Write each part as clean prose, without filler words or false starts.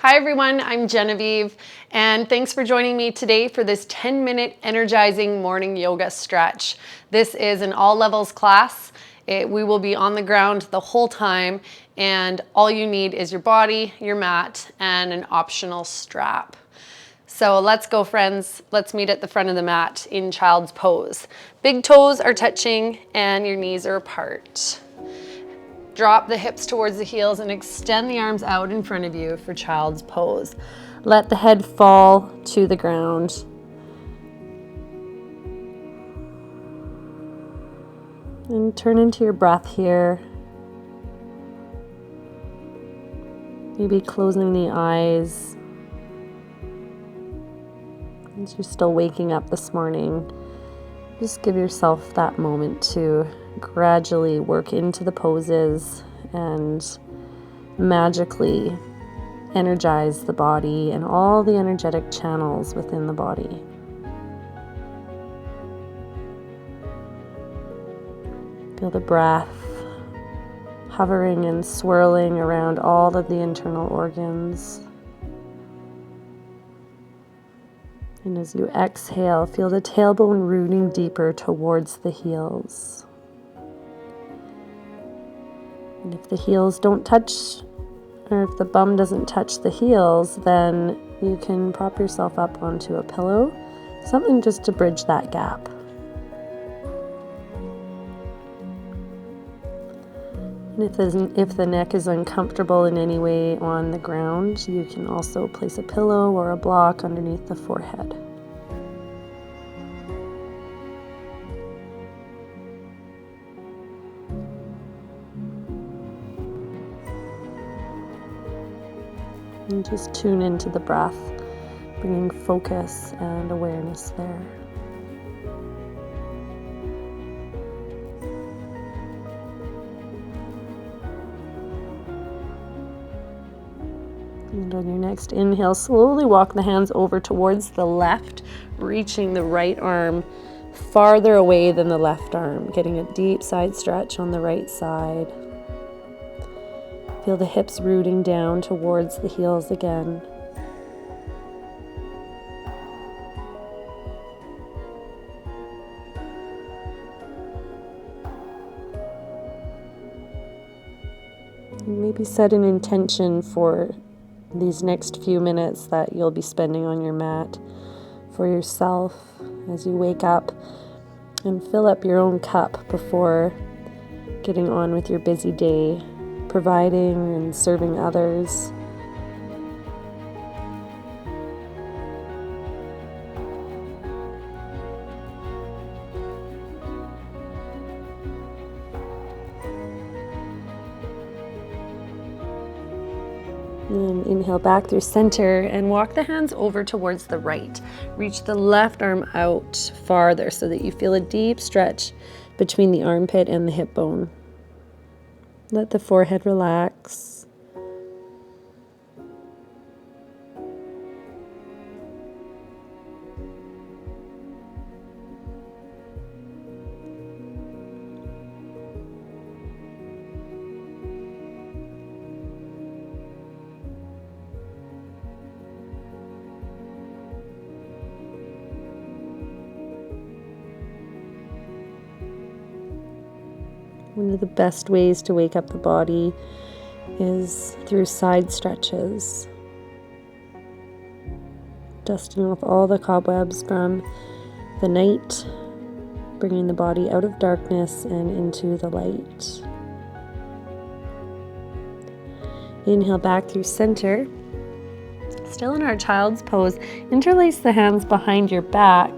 Hi everyone, I'm Genevieve, and thanks for joining me today for this 10-minute energizing morning yoga stretch. This is an all levels class. We will be on the ground the whole time, and all you need is your body, your mat, and an optional strap. So let's go, friends. Let's meet at the front of the mat in child's pose. Big toes are touching and your knees are apart. Drop the hips towards the heels and extend the arms out in front of you for child's pose. Let the head fall to the ground. And turn into your breath here. Maybe closing the eyes. As you're still waking up this morning, just give yourself that moment to gradually work into the poses and magically energize the body and all the energetic channels within the body. Feel the breath hovering and swirling around all of the internal organs. And as you exhale, feel the tailbone rooting deeper towards the heels. And if the heels don't touch, or if the bum doesn't touch the heels, then you can prop yourself up onto a pillow, something just to bridge that gap. And if the neck is uncomfortable in any way on the ground, you can also place a pillow or a block underneath the forehead. And just tune into the breath, bringing focus and awareness there. And on your next inhale, slowly walk the hands over towards the left, reaching the right arm farther away than the left arm, getting a deep side stretch on the right side. Feel the hips rooting down towards the heels again. And maybe set an intention for these next few minutes that you'll be spending on your mat for yourself as you wake up, and fill up your own cup before getting on with your busy day, providing and serving others. And inhale back through center and walk the hands over towards the right. Reach the left arm out farther so that you feel a deep stretch between the armpit and the hip bone. Let the forehead relax. One of the best ways to wake up the body is through side stretches. Dusting off all the cobwebs from the night, bringing the body out of darkness and into the light. Inhale back through center. Still in our child's pose, interlace the hands behind your back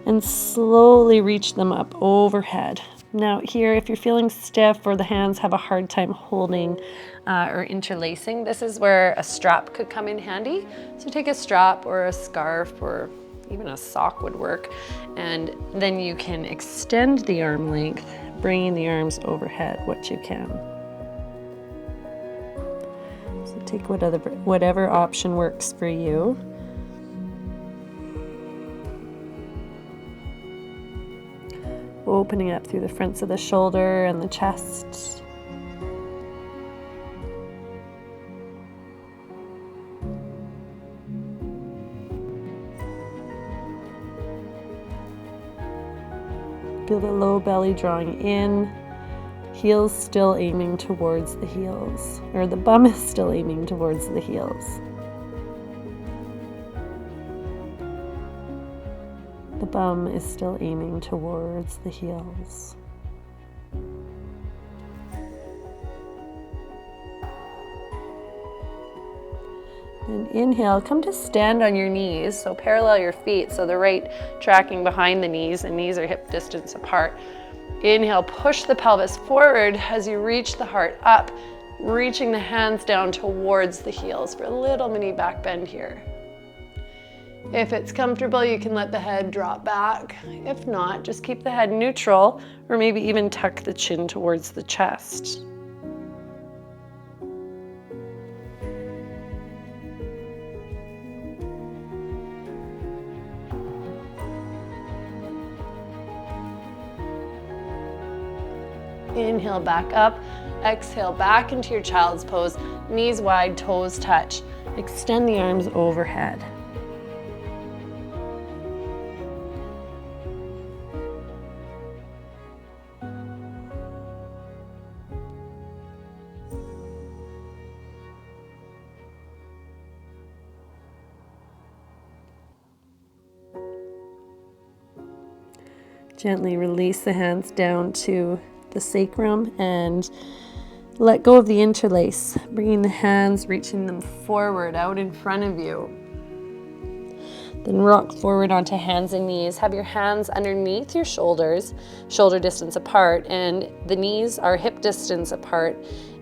and slowly reach them up overhead. Now here, if you're feeling stiff or the hands have a hard time holding or interlacing, this is where a strap could come in handy. So take a strap or a scarf or even a sock would work, and then you can extend the arm length, bringing the arms overhead what you can. So take whatever option works for you. Opening up through the fronts of the shoulder and the chest. Feel the low belly drawing in. Heels still aiming towards the heels, or the bum is still aiming towards the heels. The bum is still aiming towards the heels. And inhale, come to stand on your knees, so parallel your feet, so the right tracking behind the knees, and knees are hip distance apart. Inhale, push the pelvis forward as you reach the heart up, reaching the hands down towards the heels for a little mini back bend here. If it's comfortable, you can let the head drop back. If not, just keep the head neutral, or maybe even tuck the chin towards the chest. Inhale back up, exhale back into your child's pose, knees wide, toes touch. Extend the arms overhead. Gently release the hands down to the sacrum and let go of the interlace, bringing the hands, reaching them forward, out in front of you. Then rock forward onto hands and knees. Have your hands underneath your shoulders, shoulder distance apart, and the knees are hip distance apart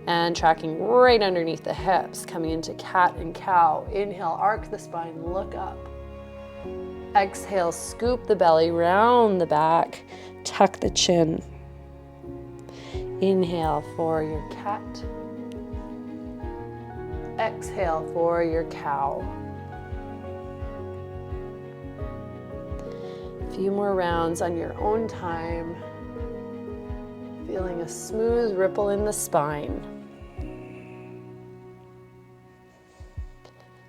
and tracking right underneath the hips, coming into cat and cow. Inhale, arc the spine, look up. Exhale, scoop the belly, round the back, tuck the chin. Inhale for your cat. Exhale for your cow. A few more rounds on your own time. Feeling a smooth ripple in the spine.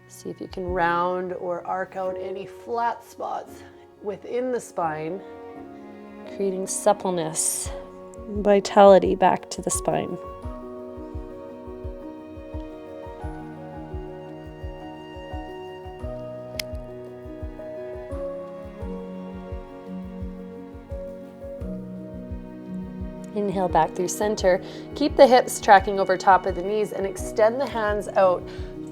See if you can round or arc out any flat spots within the spine, creating suppleness, vitality back to the spine. Inhale back through center. Keep the hips tracking over top of the knees and extend the hands out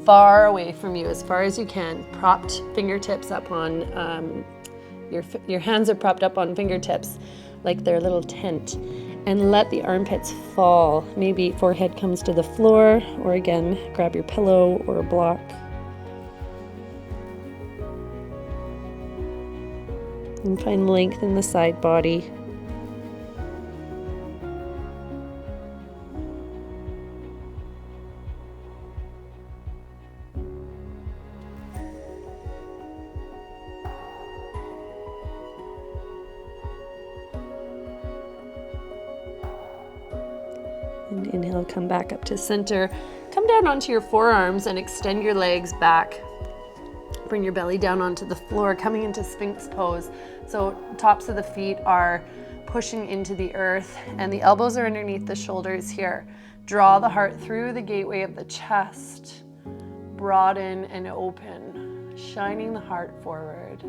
far away from you as far as you can. Propped fingertips up on, your hands are propped up on fingertips like they're a little tent. And let the armpits fall. Maybe forehead comes to the floor, or again, grab your pillow or a block. And find length in the side body. And inhale, come back up to center. Come down onto your forearms and extend your legs back. Bring your belly down onto the floor, coming into Sphinx pose. So tops of the feet are pushing into the earth and the elbows are underneath the shoulders here. Draw the heart through the gateway of the chest. Broaden and open, shining the heart forward.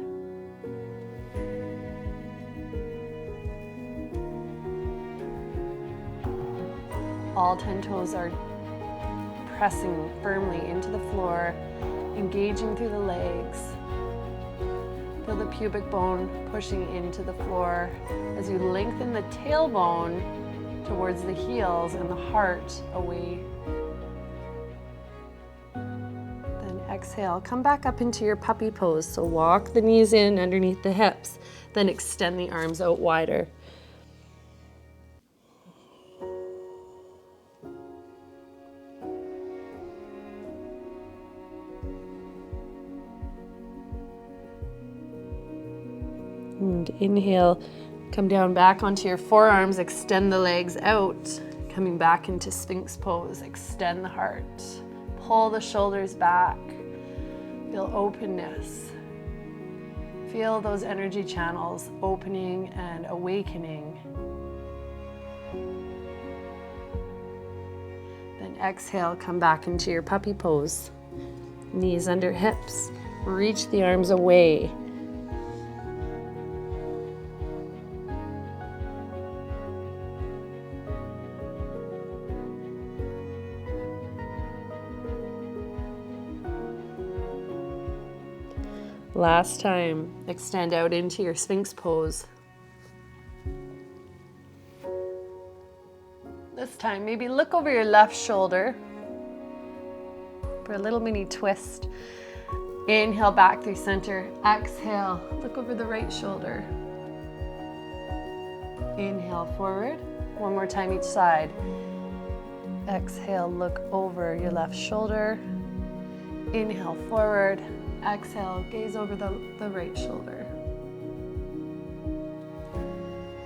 All 10 toes are pressing firmly into the floor, engaging through the legs. Feel the pubic bone pushing into the floor as you lengthen the tailbone towards the heels and the heart away. Then exhale, come back up into your puppy pose. So walk the knees in underneath the hips, then extend the arms out wider. And inhale, come down back onto your forearms, extend the legs out, coming back into Sphinx pose, extend the heart, pull the shoulders back, feel openness, Feel those energy channels opening and awakening. Then exhale, come back into your puppy pose. Knees under hips. Reach the arms away. Last time, extend out into your Sphinx pose. This time, maybe look over your left shoulder for a little mini twist. Inhale back through center. Exhale, look over the right shoulder. Inhale forward. One more time each side. Exhale, look over your left shoulder. Inhale forward. Exhale, gaze over the right shoulder.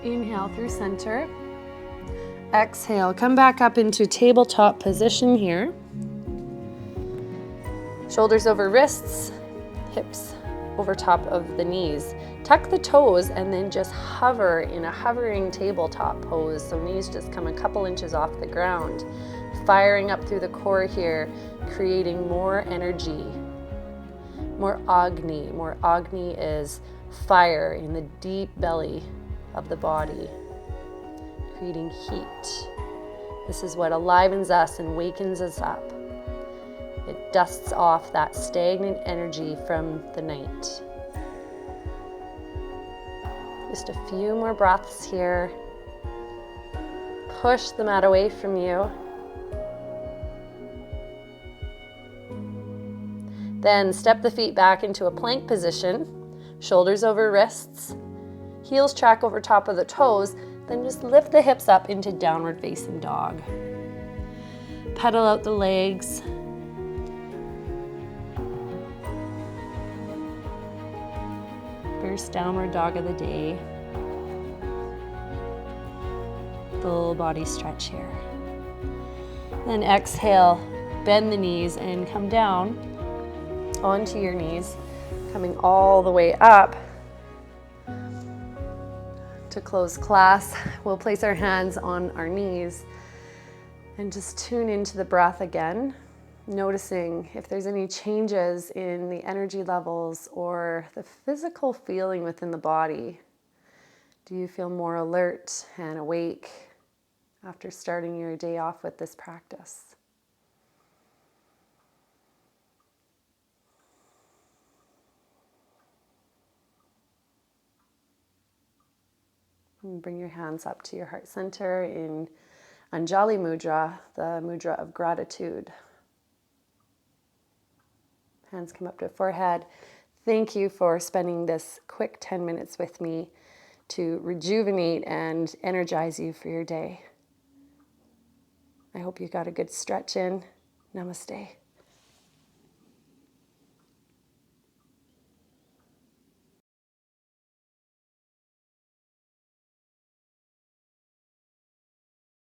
Inhale through center. Exhale, come back up into tabletop position here. Shoulders over wrists, hips over top of the knees. Tuck the toes and then just hover in a hovering tabletop pose. So knees just come a couple inches off the ground. Firing up through the core here, creating more energy. More Agni. More Agni is fire in the deep belly of the body, creating heat. This is what alivens us and wakens us up. It dusts off that stagnant energy from the night. Just a few more breaths here. Push the mat away from you. Then step the feet back into a plank position, shoulders over wrists, heels track over top of the toes, then just lift the hips up into downward facing dog. Pedal out the legs. First downward dog of the day. Full body stretch here. Then exhale, bend the knees and come down onto your knees, coming all the way up. To close class, we'll place our hands on our knees and just tune into the breath again, noticing if there's any changes in the energy levels or the physical feeling within the body. Do you feel more alert and awake after starting your day off with this practice? And bring your hands up to your heart center in Anjali Mudra, the mudra of gratitude. Hands come up to forehead. Thank you for spending this quick 10 minutes with me to rejuvenate and energize you for your day. I hope you got a good stretch in. Namaste.